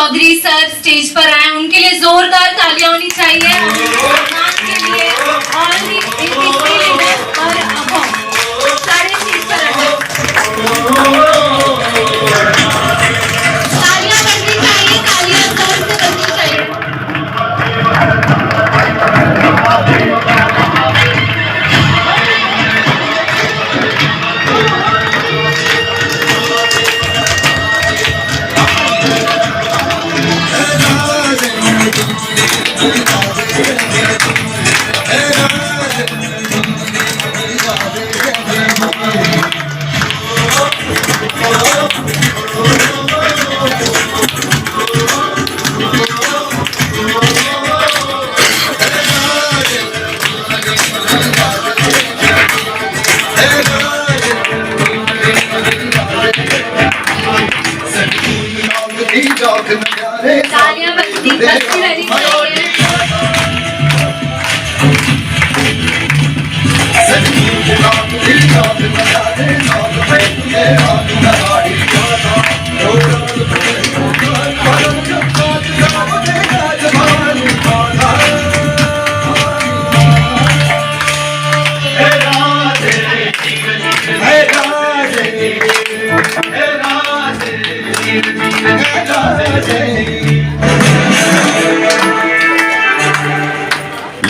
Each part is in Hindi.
चौधरी सर स्टेज पर आए, उनके लिए जोरदार तालियां होनी चाहिए के लिए। और भी और सारे स्टेज पर तालियां बननी चाहिए, तालियां जोर से बननी चाहिए। तालियां बजती रहनी चाहिए।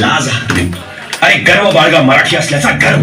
लाज, अरे गर्व बाळगा मराठी असल्याचा गर्व.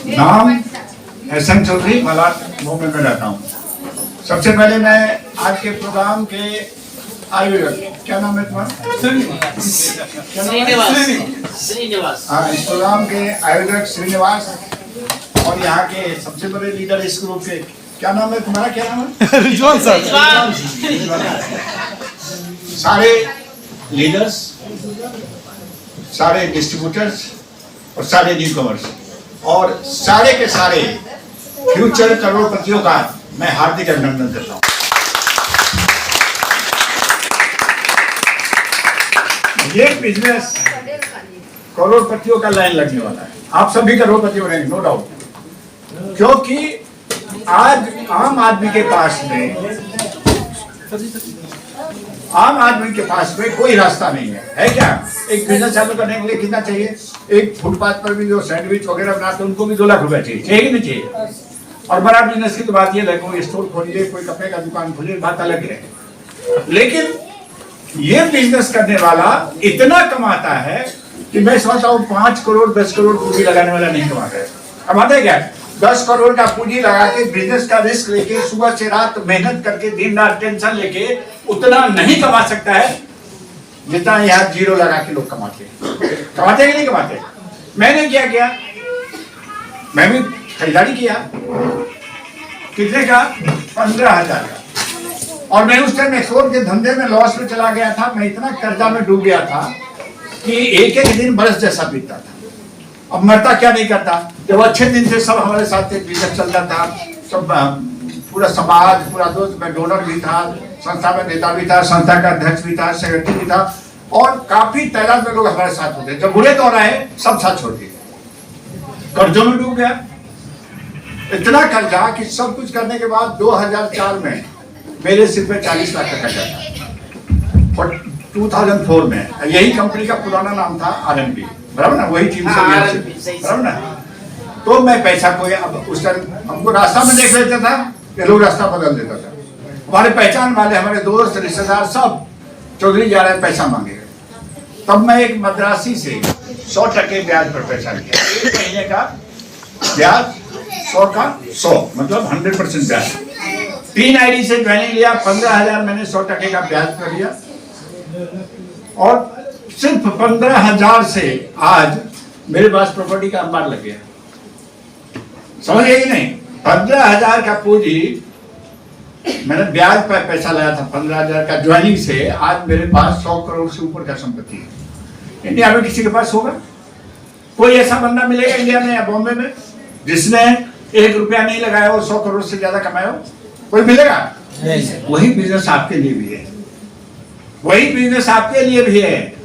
नाम एसएन चौधरी, मलाड मुंबई में रहता हूँ। सबसे पहले मैं आज के प्रोग्राम के आयोजक, क्या नाम है तुम्हारा? श्रीनिवास। हाँ, इस प्रोग्राम के आयोजक श्रीनिवास और यहाँ के सबसे बड़े लीडर इस ग्रुप के, क्या नाम है तुम्हारा? क्या नाम है? रिजवान सर। सारे लीडर्स, सारे डिस्ट्रीब्यूटर्स और सारे न्यू कमर्स और सारे के सारे फ्यूचर करोड़पतियों का मैं हार्दिक अभिनंदन करता हूँ। ये बिजनेस करोड़पतियों का लाइन लगने वाला है। आप सभी करोड़पति हो रहे हैं, नो डाउट, क्योंकि आज आम आदमी के पास में कोई रास्ता नहीं है क्या? एक बिजनेस चालू करने के लिए कितना चाहिए? एक फुटपाथ पर भी जो सैंडविच वगैरह बनाते हैं उनको भी 2 लाख रुपए चाहिए कि नहीं चाहिए? और बड़ा बिजनेस की तो बात ये है, कोई स्टोर खोलिए, कोई कपड़े का दुकान खोलिए, बात अलग है। लेकिन ये बिजनेस करने वाला इतना कमाता है कि मैं समझता हूँ 5 करोड़ 10 करोड़ पूंजी लगाने वाला नहीं कमाता है। कमाते हैं क्या? 10 करोड़ का पूंजी लगा के बिजनेस का रिस्क लेके सुबह से रात मेहनत करके दिन रात टेंशन लेके उतना नहीं कमा सकता है जितना यहाँ 0 लगा के लोग कमाते हैं कि नहीं कमाते? मैंने क्या किया, मैं भी खरीदारी किया। कितने का? 15,000 का। और मैं उस टाइम एक्सपोर्ट के धंधे में लॉस में चला गया था। मैं इतना कर्जा में डूब गया था कि एक एक दिन बरस जैसा बीतता था। अब मरता क्या नहीं करता। जब अच्छे दिन थे सब हमारे साथ बिजनेस चलता था, सब पूरा समाज, पूरा दोस्त, मैं डोनर भी था, संस्था में नेता भी था, संस्था का अध्यक्ष भी था, सेक्रेटरी भी था, और काफी तादाद में लोग हमारे साथ होते। जब बुरे दौर आए सब साथ छोड़ दिए, कर्जों में डूब गया। इतना कर्जा कि सब कुछ करने के बाद 2004 में मेरे सिर पे 40 लाख का कर्जा था। और 2004 में यही कंपनी का पुराना नाम था RNB, बराबर ना, वही टीम से, बराबर ना। तो मैं पैसा को, अब उस टाइम हमको रास्ता में देख लेता था, ये लोग रास्ता बदल देता था। हमारे पहचान वाले, हमारे दोस्त, रिश्तेदार सब चौधरी जा रहे पैसा मांगे। तब मैं एक मद्रासी से 100% ब्याज पर पैसा लिया। एक महीने का ब्याज 100 का 100, मतलब 100% ब्याज। 3 आईडी से ज्वाइनिंग लिया, 15,000 मैंने 100% का ब्याज पर लिया। और सिर्फ 15,000 से आज मेरे पास प्रॉपर्टी का अंबार लग गया। समझ गए कि नहीं? 15,000 का पूंजी मैंने ब्याज पर पैसा लाया था, 15,000 का ज्वाइनिंग से आज मेरे पास 100 करोड़ से ऊपर का संपत्ति है। इंडिया में किसी के पास होगा? कोई ऐसा बंदा मिलेगा इंडिया में या बॉम्बे में जिसने 1 रुपया नहीं लगाया हो, 100 करोड़ से ज्यादा कमाया हो? कोई मिलेगा? वही बिजनेस आपके लिए भी है, वही बिजनेस आपके लिए भी है।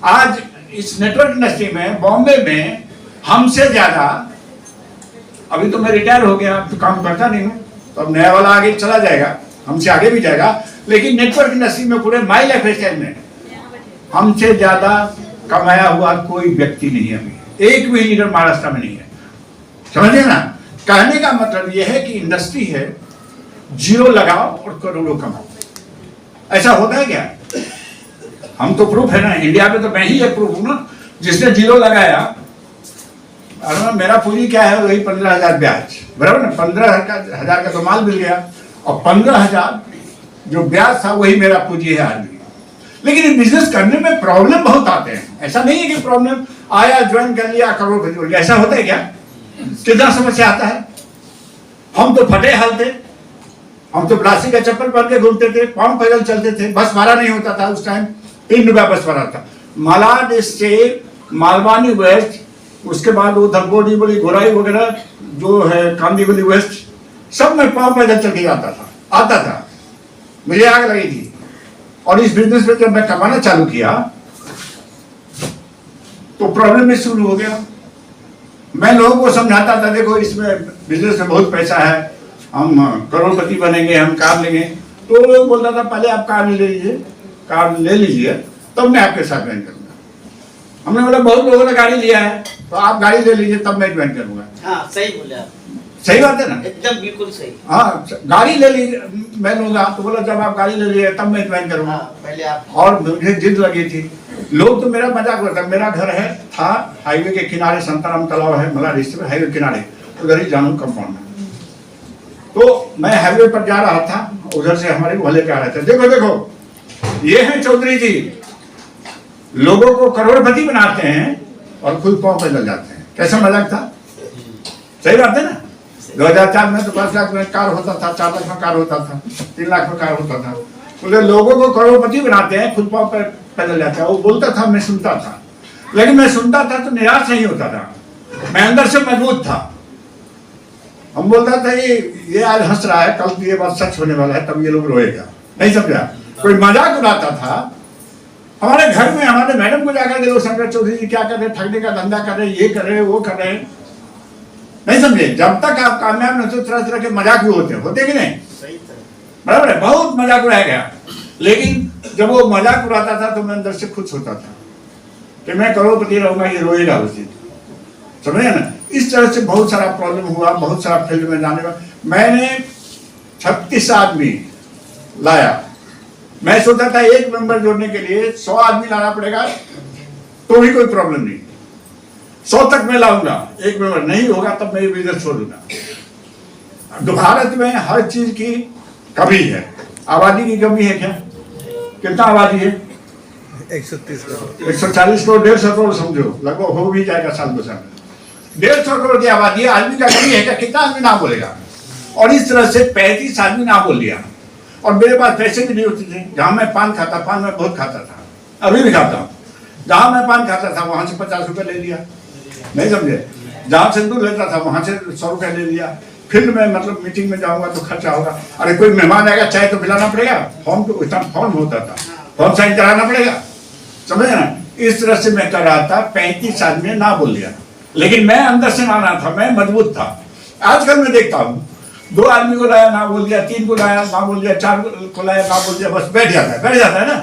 आज इस नेटवर्क इंडस्ट्री में, बॉम्बे में हमसे ज्यादा, अभी तो मैं रिटायर हो गया, अब तो काम करता नहीं हूँ, तो अब नया वाला आगे चला जाएगा, हमसे आगे भी जाएगा, लेकिन नेटवर्क इंडस्ट्री में पूरे माई लाइफ स्टाइल में हमसे ज्यादा कमाया हुआ कोई व्यक्ति नहीं है अभी, एक भी लीडर महाराष्ट्र में नहीं है। समझिए ना, कहने का मतलब यह है कि इंडस्ट्री है, जीरो लगाओ और करोड़ों कमाओ। ऐसा होता है क्या? हम तो प्रूफ है ना, इंडिया में तो मैं ही एक प्रूफ हूं ना, जिसने जीरो लगाया। और मेरा पूंजी क्या है? वही 15,000 ब्याज, बराबर ना। 15,000 का तो माल मिल गया, और 15,000 जो ब्याज था वही मेरा पूंजी है आज भी। लेकिन बिजनेस करने में प्रॉब्लम बहुत आते हैं। ऐसा नहीं है कि प्रॉब्लम आया, ज्वाइन कर लिया, करोड़पति हो गया, ऐसा होता है क्या? कितना समस्या आता है। हम तो फटे हाल थे, हम तो प्लास्टिक का चप्पल पहन के घूमते थे, पांव पैदल चलते थे, बस भाड़ा नहीं होता था उस टाइम, 3 रुपया बस भाड़ा था। मलाड से मालवानी वेस्ट, उसके बाद वो धनकोडी बोली, घोराई वगैरह जो है, कांदीवली वेस्ट, सब में पांव पैदल चल के आता था। मुझे आग लगी थी। और इस बिजनेस में जब मैं कमाना चालू किया तो प्रॉब्लम में शुरू हो गया। मैं लोगों को समझाता था, देखो इसमें बिजनेस में बहुत पैसा है, हम करोड़पति बनेंगे, हम कार लेंगे। तो लोग बोलता था पहले आप कार ले लीजिए तब मैं आपके साथ ज्वाइन करूंगा। हमने बोला बहुत लोगों ने गाड़ी लिया है, तो आप गाड़ी ले लीजिए तब मैं ज्वाइन करूंगा। हाँ, सही बोले आप। सही बात है ना? एकदम बिल्कुल सही। हाँ, गाड़ी ले लीजिए, मैं लूंगा। तो बोला जब आप गाड़ी ले लीजिए तब मैं ज्वाइन करूंगा। पहले आप। और मुझे जिद लगी थी, लोग तो मेरा मजाक उड़ाते। मेरा घर है था हाईवे के किनारे, संताराम तालाब है मला डिस्ट्रिक्ट में, हाईवे किनारे, उधर ही जानू कंपाउंड में। तो मैं हाईवे पर जा रहा था, उधर से हमारे मोहल्ले के आ रहे थे। देखो ये है चौधरी जी, लोगों को करोड़पति बनाते हैं और खुद पांव पैदल जाते हैं। कैसा मजाक था? सही बात है ना? 2004 में तो 5 लाख में कार होता था, 4 लाख में कार होता था, 3 लाख में कार होता था। तो लोगों को करोड़पति बनाते हैं, खुद पांव पैदल जाते हैं। वो बोलता था, मैं सुनता था, लेकिन मैं सुनता था तो निराश नहीं होता था, मैं अंदर से मजबूत था। हम बोलता था ये आज हंस रहा है, कल ये बात सच होने वाला है, तब ये लोग रोएगा। नहीं समझा? कोई मजाक उड़ाता था। हमारे घर में हमारे मैडम को जाकर के लोग समझे, चौधरी जी क्या कर रहे, ठगने का धंधा कर रहे, ये कर रहे, वो कर रहे। नहीं समझे? जब तक आप कामयाब नहीं होते, तरह तरह के मजाक भी होते कि नहीं? बराबर है, बहुत मजाक उड़ाया गया। लेकिन जब वो मजाक उड़ाता था तो मैं अंदर से खुश होता था कि मैं करोड़पति रहूंगा, ये रोएगा उस दिन। समझे ना? इस तरह से बहुत सारा प्रॉब्लम हुआ, बहुत सारा फील्ड में जाने का। मैंने 36 आदमी लाया। मैं सोचा था एक मेंबर जोड़ने के लिए 100 आदमी लाना पड़ेगा तो भी कोई प्रॉब्लम नहीं, 100 तक मैं लाऊंगा। एक मेंबर नहीं होगा तब मैं ये बिजनेस छोड़ दूंगा। भारत में हर चीज की कमी है। आबादी की कमी है क्या? कितना आबादी है? 130 करोड़, 140 करोड़, 150 करोड़ समझो, लगभग हो भी जाएगा साल 2 साल में। 150 करोड़ की आबादी है, आदमी का कमी है क्या? कितना आदमी ना बोलेगा? और इस तरह से 35 आदमी ना बोल दिया। और मेरे पास पैसे भी नहीं होते थे। जहां मैं पान खाता, पान मैं बहुत खाता था, अभी भी खाता हूँ। जहां मैं पान खाता था वहां से 50 रुपए ले लिया, नहीं समझे? जहां सिंदूर लेता था वहां से 100 रुपए ले लिया। फिर मैं मतलब मीटिंग में जाऊंगा तो खर्चा होगा। अरे कोई मेहमान आएगा, चाय तो पिलाना पड़ेगा, फॉर्म तो इतना फॉर्म होता था, फॉर्म साइन कराना पड़ेगा, समझे ना? इस तरह से मैं कर रहा था। 35 आदमी ना बोल दिया, लेकिन मैं अंदर से माना था, मैं मजबूत था। आजकल मैं देखता हूँ 2 आदमी को लाया ना बोल दिया, 3 को लाया ना बोल दिया, 4 को लाया ना बोल दिया, बस बैठ जाता है ना।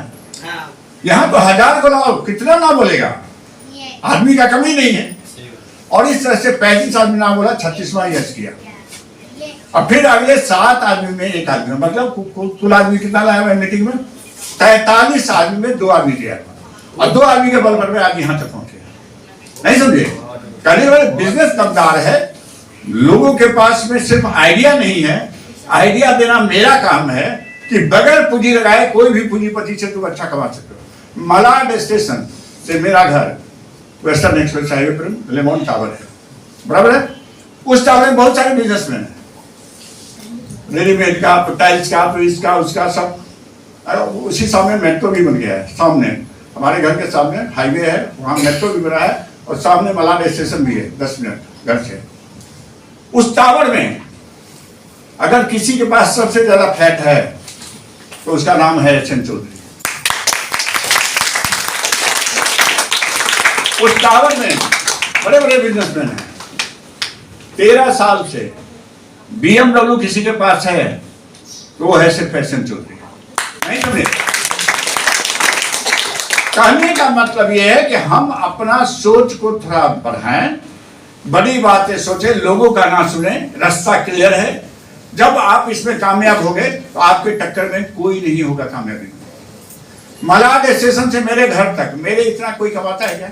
यहाँ तो 1000 को लाओ, कितना ना बोलेगा? आदमी का कमी नहीं है। और इस तरह से 35 आदमी ना बोला, 36वां यस किया। और फिर अगले 7 आदमी में 1 आदमी, मतलब कुल आदमी कितना लाया मैं मीटिंग में? 43 आदमी में 2 आदमी दिया, और 2 आदमी के बल पर में आज यहाँ तक पहुंचे। नहीं समझे? कहने वाले बिजनेस दमदार है। लोगों के पास में सिर्फ आइडिया नहीं है, आइडिया देना मेरा काम है कि बगैर पूंजी लगाए कोई भी पूंजीपति से तुम अच्छा कमा सकते हो। मलाड स्टेशन से मेरा घर वेस्टर्न एक्सप्रेस हाईवे पर लेमन टावर है, बराबर है? उस टावर में बहुत सारे बिजनेसमैन है, रेडीमेड का, टाइल्स का, इसका उसका सब। उसी सामने मेट्रो भी बन गया है। सामने हमारे घर के सामने हाईवे है, वहाँ मेट्रो भी बना है, और सामने मलाड स्टेशन भी है 10 मिनट घर से। उस टावर में अगर किसी के पास सबसे ज्यादा फ्लैट है तो उसका नाम है एस एन चौधरी। उस टावर में बड़े बड़े बिजनेसमैन हैं। 13 साल से BMW किसी के पास है तो वो है सिर्फ एस एन चौधरी। नहीं समझे? कहने का मतलब ये है कि हम अपना सोच को थोड़ा बढ़ाएं, बड़ी बातें सोचें, लोगों का ना सुने। रास्ता क्लियर है। जब आप इसमें कामयाब होंगे तो आपके टक्कर में कोई नहीं होगा कामयाबी। मलाड स्टेशन से मेरे घर तक मेरे इतना कोई कमाता है क्या?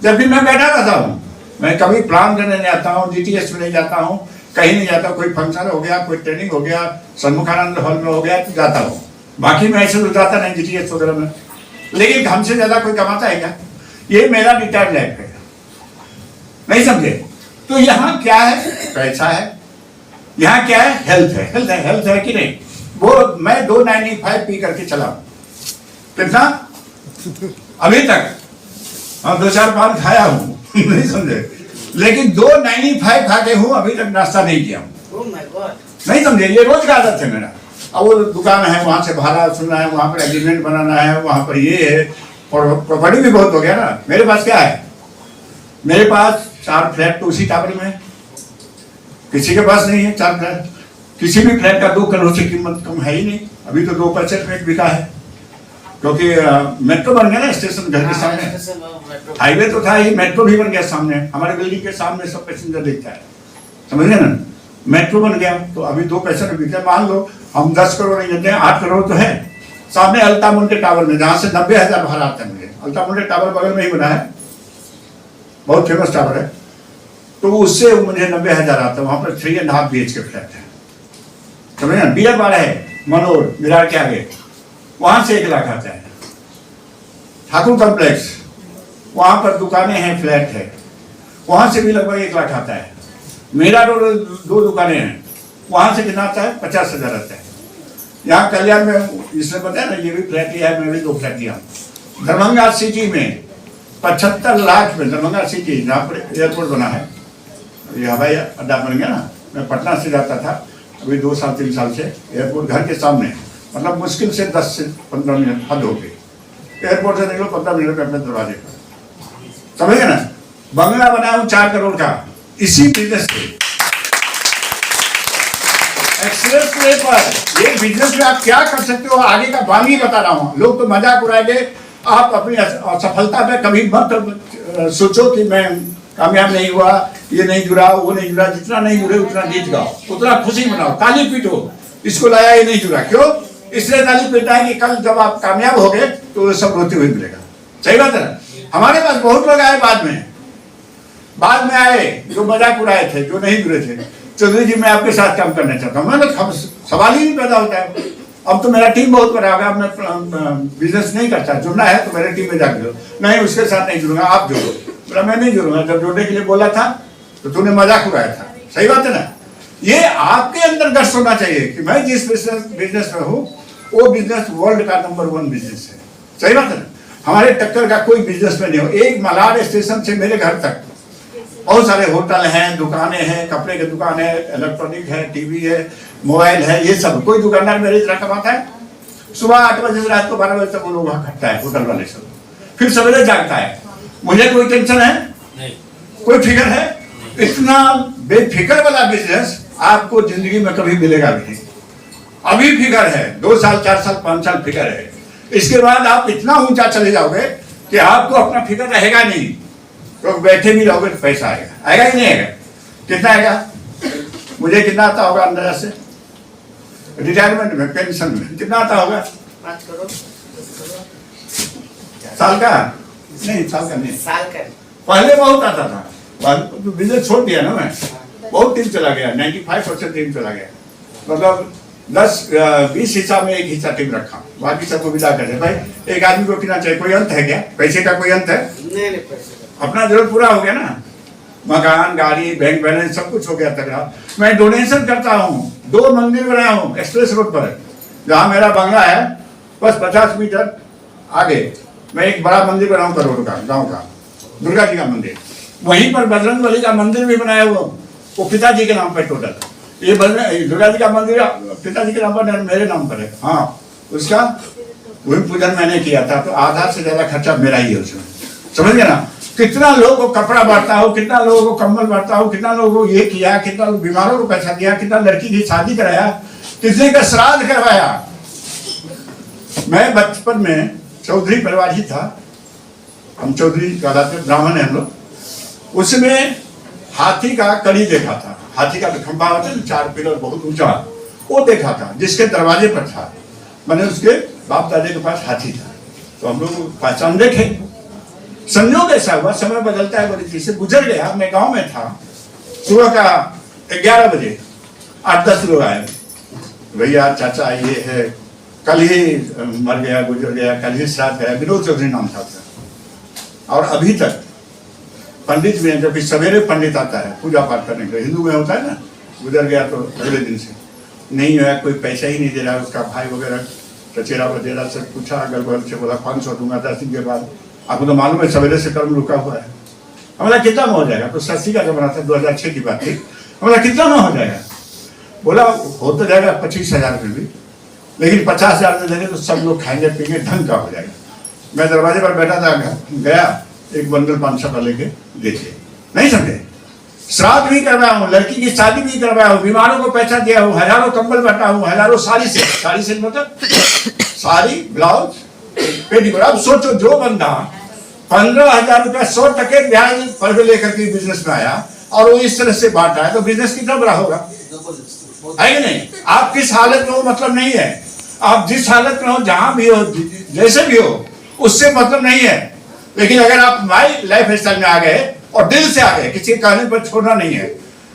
जब भी मैं बैठा रहता हूँ, मैं कभी प्लान करने नहीं आता हूँ, GTS में नहीं जाता हूँ, कहीं नहीं जाता। कोई फंक्शन हो गया, कोई ट्रेनिंग हो गया, सन्मुखानंद हॉल में हो गया तो जाता हूँ, बाकी मैं ऐसे तो जाता नहीं GTS वगैरह में। लेकिन हमसे ज्यादा कोई कमाता है क्या? ये मेरा रिटायर्ड लाइफ है। नहीं समझे? तो यहाँ क्या है? पैसा है। यहाँ क्या है? हेल्थ है। हेल्थ है कि नहीं? वो मैं 295 पी करके चला, कितना अभी तक, हाँ 2-4 पान खाया हूँ नहीं समझे? लेकिन 295 खा के हूँ, अभी तक नाश्ता नहीं किया हूँ। नहीं समझे? ये रोज का आदत है मेरा। अब वो दुकान है, वहां से भाड़ा सुनना है, वहां पर एग्रीमेंट बनाना है, वहां पर ये है, और प्रॉपर्टी भी बहुत हो गया ना। मेरे पास क्या है? मेरे पास 4 फ्लैट तो उसी टावर में है, किसी के पास नहीं है 4 फ्लैट। किसी भी फ्लैट का 2 करोड़ से कीमत कम है ही नहीं। अभी तो 2% फ्लैट बिका है, क्योंकि मेट्रो बन गया ना स्टेशन घर के सामने। हाईवे तो था ही, मेट्रो भी बन गया सामने, हमारे बिल्डिंग के सामने सब पैसेंजर देखता है, समझ गए ना? मेट्रो बन गया तो अभी 2% बिकते हैं। मान लो हम 10 करोड़ नहीं देते हैं, 8 करोड़ तो है। सामने अल्तामुंडे टावर में, जहां से 90,000 भाड़ा आता है मुझे, अल्तामुंडे टावर बगल में ही बना है, बहुत फेमस टावर है। तो उससे मुझे 90,000 आता है। वहां पर 3.5 BHK फ्लैट है, समझे ना? बियर बार है मनोर विरार के आगे, वहां से 1 लाख आता है। ठाकुर कॉम्प्लेक्स, वहां पर दुकानें हैं, फ्लैट है, वहां से भी लगभग 1 लाख आता है। मेरा रोड 2 दुकानें हैं, वहां से कितना आता है? 50,000 आता है। यहाँ कल्याण में इसने बताया ना, ये भी फ्लैट लिया है, मैं भी 2 फ्लैट लिया। दरभंगा सिटी में 75 लाख में, दरभंगा सिटी जहाँ पर एयरपोर्ट बना है, ये हवाई अड्डा बन गया ना। मैं पटना से जाता था अभी 2 साल 3 साल से, एयरपोर्ट घर के सामने, मतलब मुश्किल से 10 से 15 मिनट हद हो गई। एयरपोर्ट से निकलो 15 मिनट में अपने दरवाजे पर, समझे ना? बंगला बनाया हूँ 4 करोड़ का, इसी बिजनेस से। एक्सप्रेस वे पर ये बिजनेस में आप क्या कर सकते हो, आगे का बानी बता रहा हूँ। लोग तो मजाक उड़ाएंगे, आप अपनी असफलता में कभी मत सोचो कि मैं कामयाब नहीं हुआ, ये नहीं जुड़ा, वो नहीं जुड़ा। जितना नहीं जुड़े उतना गीत गाओ, उतना खुशी मनाओ, ताली पीटो। इसको लाया, ये नहीं जुड़ा, क्यों? इसलिए ताली पीटना है कि कल जब आप कामयाब हो गए तो वो सब रोते हुए मिलेगा। सही बात है ना? हमारे पास बहुत लोग आए बाद में आए जो मजाक उड़ाए थे, जो नहीं जुड़े थे। चौधरी जी मैं आपके साथ काम करना चाहता हूँ। मैं सवाल ही नहीं पैदा होता है। अब तो मेरा टीम बहुत बड़ा होगा, अब मैं बिजनेस नहीं करता। जुड़ना है तो मेरे टीम में जाकर नहीं, उसके साथ नहीं जुड़ूंगा, आप जुड़ो। बोला मैं नहीं जुड़ूंगा, जब जुड़ने के लिए बोला था तो तूने मजाक उड़ाया था। सही बात है ना? ये आपके अंदर गट्स होना चाहिए कि मैं जिस बिजनेस में हूँ वो बिजनेस वर्ल्ड का नंबर 1 बिजनेस है। सही बात है ना? हमारे टक्कर का कोई बिजनेस में नहीं हो। एक मलाड स्टेशन से मेरे घर तक बहुत सारे होटल हैं, दुकानें हैं, कपड़े की दुकान है, इलेक्ट्रॉनिक है, टीवी है, मोबाइल है, ये सब। कोई दुकानदार मेरे तरह कमाता है? सुबह 8 बजे से रात को 12 बजे तक वो लोग वहां खटता है, होटल वाले सब। फिर सवेरे जागता है। मुझे कोई टेंशन है नहीं, कोई फिक्र है? इतना बेफिक्र वाला बिजनेस आपको जिंदगी में कभी मिलेगा भी नहीं। अभी फिक्र है, 2 साल 4 साल 5 साल फिक्र है, इसके बाद आप इतना ऊंचा चले जाओगे कि आपको अपना फिक्र रहेगा नहीं। तो बैठे भी रहोगे तो पैसा आएगा। आएगा कि नहीं आएगा? कितना आएगा? मुझे कितना आता होगा अंदाजा से? रिटायरमेंट में, पेंशन में कितना आता होगा? 5 करोड़ साल का? नहीं, साल का नहीं, साल का। पहले बहुत आता था। बिजनेस छोड़ दिया ना मैं, बहुत टीम चला गया, 95% टीम चला गया। मतलब 10-20 हिस्सा में एक हिस्सा टीम रखा, बाकी सबको विदा कर दे। भाई एक आदमी को कितना चाहिए? कोई अंत है क्या? पैसे का कोई अंत है? नहीं पैसे अपना जरूरत पूरा हो गया ना, मकान, गाड़ी, बैंक बैलेंस सब कुछ हो गया तगड़ा। मैं डोनेशन करता हूँ, 2 मंदिर बनाया हूँ एक्सप्रेस रोड पर, जहाँ मेरा बंगला है बस 50 मीटर आगे मैं एक बड़ा मंदिर बनाऊँ करोड़ का, गाँव का दुर्गा जी का मंदिर। वहीं पर बजरंग बली का मंदिर भी बनाया हुआ, वो पिताजी के नाम पर टोटल। ये दुर्गा जी का मंदिर पिताजी के नाम पर, मेरे नाम पर है। हाँ, उसका वही पूजन मैंने किया था, तो आधा से ज्यादा खर्चा मेरा ही है उसमें। समझ गए ना? कितना लोगों को कपड़ा बांटता हूँ, कितना लोगों को कंबल बांटता हूँ, कितना लोगों को ये किया, कितना बीमारों को पैसा दिया, कितना लड़की की शादी कराया, कितने का श्राद्ध करवाया। मैं बचपन में चौधरी परिवार ही था, हम चौधरी कहलाते, ब्राह्मण है हम लोग। उसमें हाथी का कड़ी देखा था, हाथी का खंभा होता है 4 पिलर बहुत ऊंचा, वो देखा था, जिसके दरवाजे पर था। मैंने उसके बाप दादे के पास हाथी था, तो हम लोग पहचान देखे। संयोग ऐसा हुआ, समय बदलता है, बड़ी चीज से गुजर गया। मैं गांव में था, सुबह का 11 बजे 8-10 लोग आए, भैया चाचा ये है, कल ही मर गया, गुजर गया, कल ही श्राद्ध है, विनोद चौधरी नाम था। और अभी तक पंडित भी हैं, जब सवेरे पंडित आता है पूजा पाठ करने के लिए, हिंदू में होता है ना, गुजर गया तो अगले दिन से नहीं है, कोई पैसा ही नहीं दे रहा, उसका भाई वगैरह चचेरा वगैरह से पूछा, अगल बगल से बोला 500 दूंगा 10 दिन के बाद। आपको तो मालूम है सवेरे से कर्म रुका हुआ है। हमारा कितना में हो जाएगा? तो 80 का जमाना था, 2006 की बात थी। हमारा कितना में हो जाएगा? बोला हो तो जाएगा 25,000 में भी, लेकिन 50,000 में देंगे तो सब लोग खाएंगे पीएंगे, ढंग का हो जाएगा। मैं दरवाजे पर बैठा था, गया, एक बंडल 500 का लेके देखे, नहीं समझे? श्राद्ध भी करवाया हूँ, लड़की की शादी भी करवाया हूँ, बीमारों को पैसा दिया हूँ, हजारों कंबल बांटा हूँ, हजारों साड़ी से मतलब साड़ी, ब्लाउज, पेटीकोट। अब सोचो, जो बंदा 15,000 रुपया 100% ब्याज पर लेकर के बिजनेस में आया और वो इस तरह से बांटा है, तो बिजनेस कितना बड़ा होगा? है कि नहीं? आप किस हालत में हो मतलब नहीं है, आप जिस हालत में हो, जहां भी हो, जैसे भी हो, उससे मतलब नहीं है। लेकिन अगर आप माई लाइफ स्टाइल में आ गए और दिल से आ गए, किसी कहने पर छोड़ना नहीं है।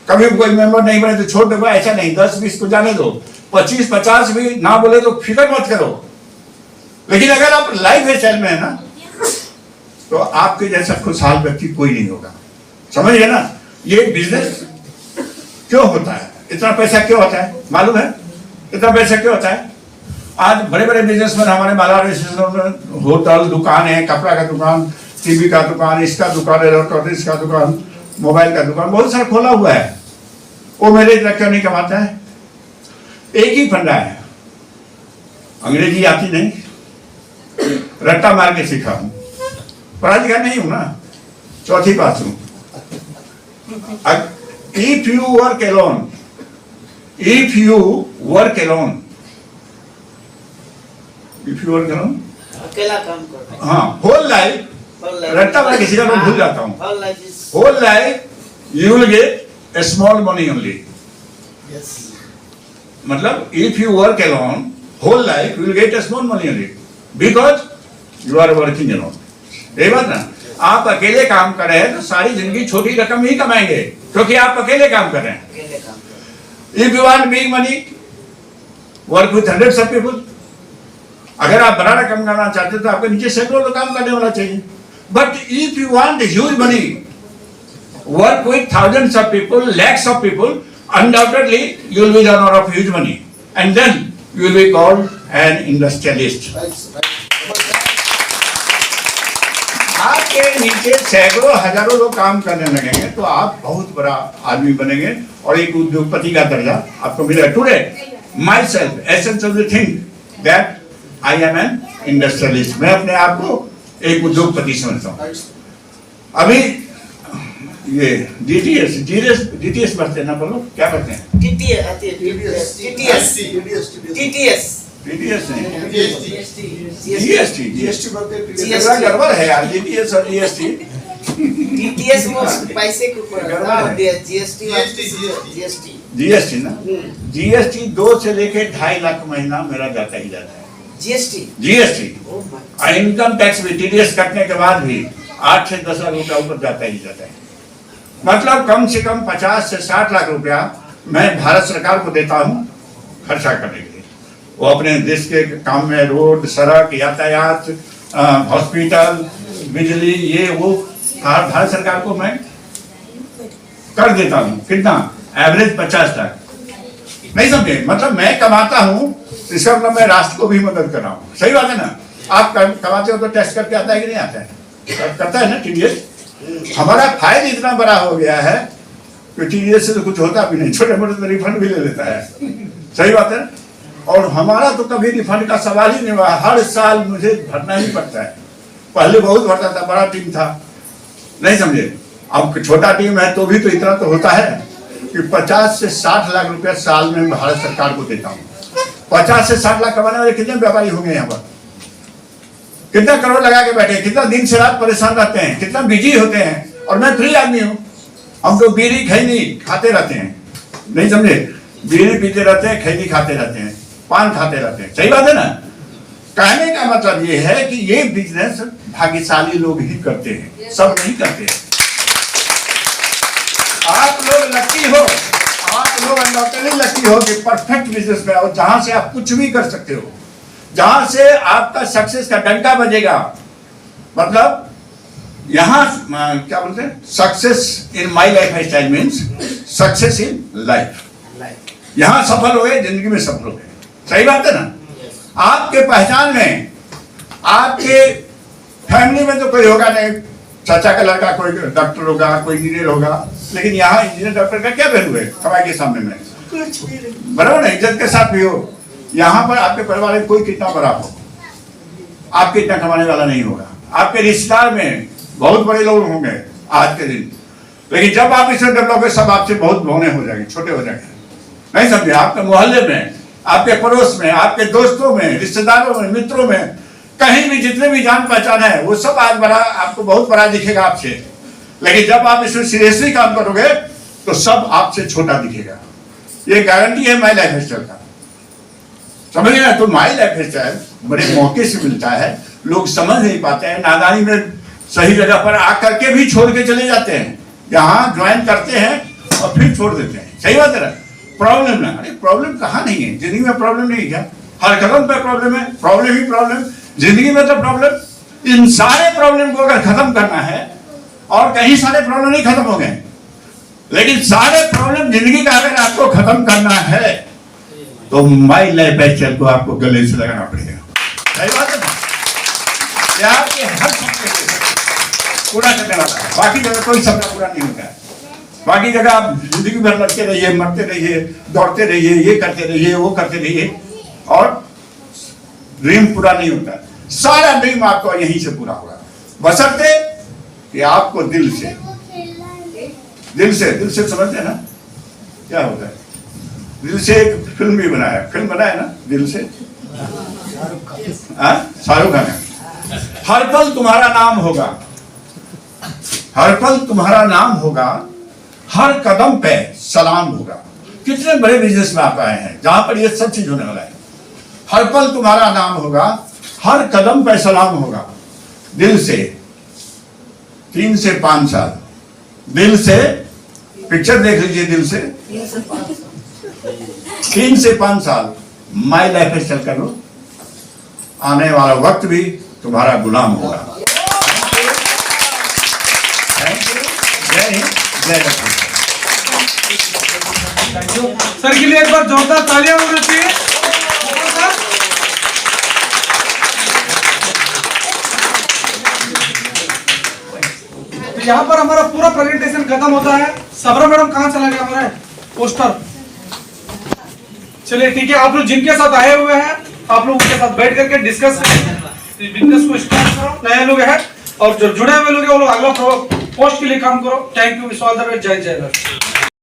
कभी कोई मेंबर नहीं बने तो छोड़ दो, ऐसा नहीं। 10-20 को जाने दो, 25-50 भी ना बोले तो फिक्र मत करो। लेकिन अगर आप लाइफ स्टाइल में है ना, तो आपके जैसा खुशहाल व्यक्ति कोई नहीं होगा। समझ गए ना? ये बिजनेस क्यों होता है, इतना पैसा क्यों होता है? मालूम है इतना पैसा क्यों होता है? आज बड़े बड़े बिजनेसमैन हमारे मालाड में होटल, दुकान है, कपड़ा का दुकान, टीवी का दुकान, इसका दुकान, इलेक्ट्रॉनिक्स का दुकान, मोबाइल का दुकान, बहुत सारा खोला हुआ है। वो मेरे इतना क्यों नहीं कमाता है? एक ही फंडा है, अंग्रेजी आती नहीं, रट्टा मार के सीखा हूं, पढ़ा लिखा नहीं हूं ना, 4th पास हूं। If you work alone, अकेला काम करता है। हाँ, होल लाइफ, रट्टा मार के सीखा, मैं भूल जाता हूँ। Whole life you will get small money only. मतलब if you work alone, whole life you will get small money only because you are working alone. ये बात ना, आप अकेले काम कर रहे हैं तो सारी जिंदगी छोटी रकम ही कमाएंगे, क्योंकि आप अकेले काम कर रहे हैं। If you want big money, work with hundreds of people. अगर आप बड़ा रकम कमाना चाहते हो तो आपके नीचे सैकड़ों लोग काम करने वाला चाहिए। But if you want huge money, work with thousands of people, lakhs of people, undoubtedly you will be the owner of huge money. And then you will be called an industrialist. आपके नीचे सैकड़ों हजारों लोग काम करने लगेंगे तो आप बहुत बड़ा आदमी बनेंगे और एक उद्योगपति का दर्जा आपको मिलेगा. Today my self essence of the thing that I am N industrialist. मैं अपने आप को एक उद्योगपति समझता हूँ. अभी ये जीटीएस पढ़ते हैं ना, बोलो क्या पढ़ते हैं? टीटीएस नहीं, जीएसटी गड़बड़ है यार. जीटीएस और जीएसटी पैसे के ऊपर जीएसटी ना, जीएसटी 2 से लेके 2.5 लाख महीना मेरा जाता ही जाता है. जीएसटी और इनकम टैक्स भी टीडीएस कटने के बाद भी 8 से 10 लाख रुपया ऊपर जाता ही जाता है. मतलब कम से कम 50 से 60 लाख रुपया मैं भारत सरकार को देता हूँ खर्चा करने के लिए. वो अपने देश के काम में रोड, सड़क, यातायात, हॉस्पिटल, बिजली, ये वो भारत सरकार को मैं कर देता हूँ. कितना? एवरेज 50 लाख. नहीं समझे? मतलब मैं कमाता हूँ, इसका मतलब मैं राष्ट्र को भी मदद कर रहा हूँ. सही बात है ना? आप कमाते हो तो टैक्स करके आता है कि नहीं आता है? करता है ना टीडीएस. हमारा फायदा इतना बड़ा हो गया है कि टीडीएस से तो कुछ होता भी नहीं, छोटे मोटे तो रिफंड भी ले लेता है. सही बात है. और हमारा तो कभी रिफंड का सवाल ही नहीं हुआ. हर साल मुझे भरना ही पड़ता है. पहले बहुत भरता था, बड़ा टीम था. नहीं समझे? अब छोटा टीम है तो भी तो इतना तो होता है कि 50 से 60 लाख रुपया साल में भारत सरकार को देता हूँ. 50 से 60 लाख कमाने वाले कितने व्यापारी होंगे यहाँ पर? कितना करोड़ लगा के बैठे, कितना दिन से रात परेशान रहते हैं, कितना बिजी होते हैं. और मैं फ्री आदमी हूँ. हम तो बीड़ी खैनी खाते रहते हैं. नहीं समझे? बीड़ी पीते रहते हैं, खैनी खाते रहते हैं, पान खाते रहते हैं. सही बात है ना? कहने का मतलब ये है कि ये बिजनेस भाग्यशाली लोग ही करते हैं, सब नहीं करते हैं. आप लोग लकी हो, आप लोग अनडॉक्टरली लकी हो कि परफेक्ट बिजनेस में आओ, जहां से आप कुछ भी कर सकते हो, जहां से आपका सक्सेस का डंका बजेगा. मतलब यहाँ क्या बोलते हैं? Success in my life style means success in life. यहाँ सफल हो गए, जिंदगी में सफल हो गए. सही बात है ना? आपके पहचान में, आपके फैमिली में तो कोई होगा नहीं. चाचा का लड़का कोई डॉक्टर होगा, कोई इंजीनियर होगा, लेकिन यहाँ इंजीनियर डॉक्टर का क्या वैल्यू है कमाई के सामने में? बराबर ना? इज्जत के साथ भी हो. यहाँ पर आपके परिवार में कोई कितना बड़ा हो, आपके इतना कमाने वाला नहीं होगा. आपके रिश्तेदार में बहुत बड़े लोग होंगे आज के दिन, लेकिन जब आप इसमें डेवलप हो, सब आपसे बहुत भौने हो जाएंगे, छोटे हो जाएंगे. नहीं समझे? आपके मोहल्ले में, आपके पड़ोस में, आपके दोस्तों में, रिश्तेदारों में, मित्रों में, कहीं भी जितने भी जान पहचान है वो सब आज बड़ा, आपको बहुत बड़ा दिखेगा आपसे. लेकिन जब आप इसमें सीरियसली काम करोगे तो सब आपसे छोटा दिखेगा. ये गारंटी है माई लाइफ स्टाइल का. समझ गए ना? तो माई लाइफ स्टाइल बड़े मौके से मिलता है. लोग समझ नहीं पाते हैं, नादानी में सही जगह पर आकर के भी छोड़ के चले जाते हैं. यहाँ ज्वाइन करते हैं और फिर छोड़ देते हैं. सही बात है ना? प्रॉब्लम ना, अरे प्रॉब्लम कहाँ नहीं है? जिंदगी में प्रॉब्लम नहीं क्या? हर कदम पे प्रॉब्लम है. प्रॉब्लम ही प्रॉब्लम. जिंदगी में तो प्रॉब्लम. इन सारे प्रॉब्लम को अगर खत्म करना है, और कहीं सारे प्रॉब्लम नहीं खत्म हो गए, लेकिन सारे प्रॉब्लम जिंदगी का अगर आपको खत्म करना है तो माई लाइफ स्टाइल को आपको गले से लगाना पड़ेगा. सही बात है ना? ये आपके हर सपने को पूरा करने वाला है. बाकी जगह कोई सपना पूरा नहीं होता है. बाकी जगह आप जिंदगी भर लड़ते रहिए, मरते रहिए, दौड़ते रहिए, ये करते रहिए, वो करते रहिए, और ड्रीम पूरा नहीं होता. सारा ड्रीम आपको यहीं से पूरा होगा, बशर्ते कि आपको दिल से समझते हैं ना क्या होता है. दिल से एक फिल्म भी बनाया ना, दिल से. शाहरुख खान. हर पल तुम्हारा नाम होगा, हर पल तुम्हारा नाम होगा, हर कदम पे सलाम होगा. कितने बड़े बिजनेस में आप आए हैं जहां पर ये सब चीज होने वाला है. हर पल तुम्हारा नाम होगा, हर कदम पे सलाम होगा. दिल से 3 से 5 साल, दिल से पिक्चर देख लीजिए. दिल से 3 से 5 साल माई लाइफ स्टाइल कर लो. आने वाला वक्त भी तुम्हारा गुलाम होगा. जय हिंद, जय लक्ष्मी। सर के लिए एक बार जोरदार तालियां होनी चाहिए। तो यहाँ पर हमारा पूरा प्रेजेंटेशन खत्म होता है। सबरा मैडम कहाँ चला गया हमारा पोस्टर? चलिए ठीक है, आप लोग जिनके साथ आए हुए हैं आप लोग उनके साथ बैठ करके डिस्कस बिजनेस को स्टार्ट करो। नए लोग हैं और जो जुड़े हुए लोग हैं वो लोग अगला पोस्ट के लिए काम करो। Thank you, wish all the best. जय जय लक्ष्मी।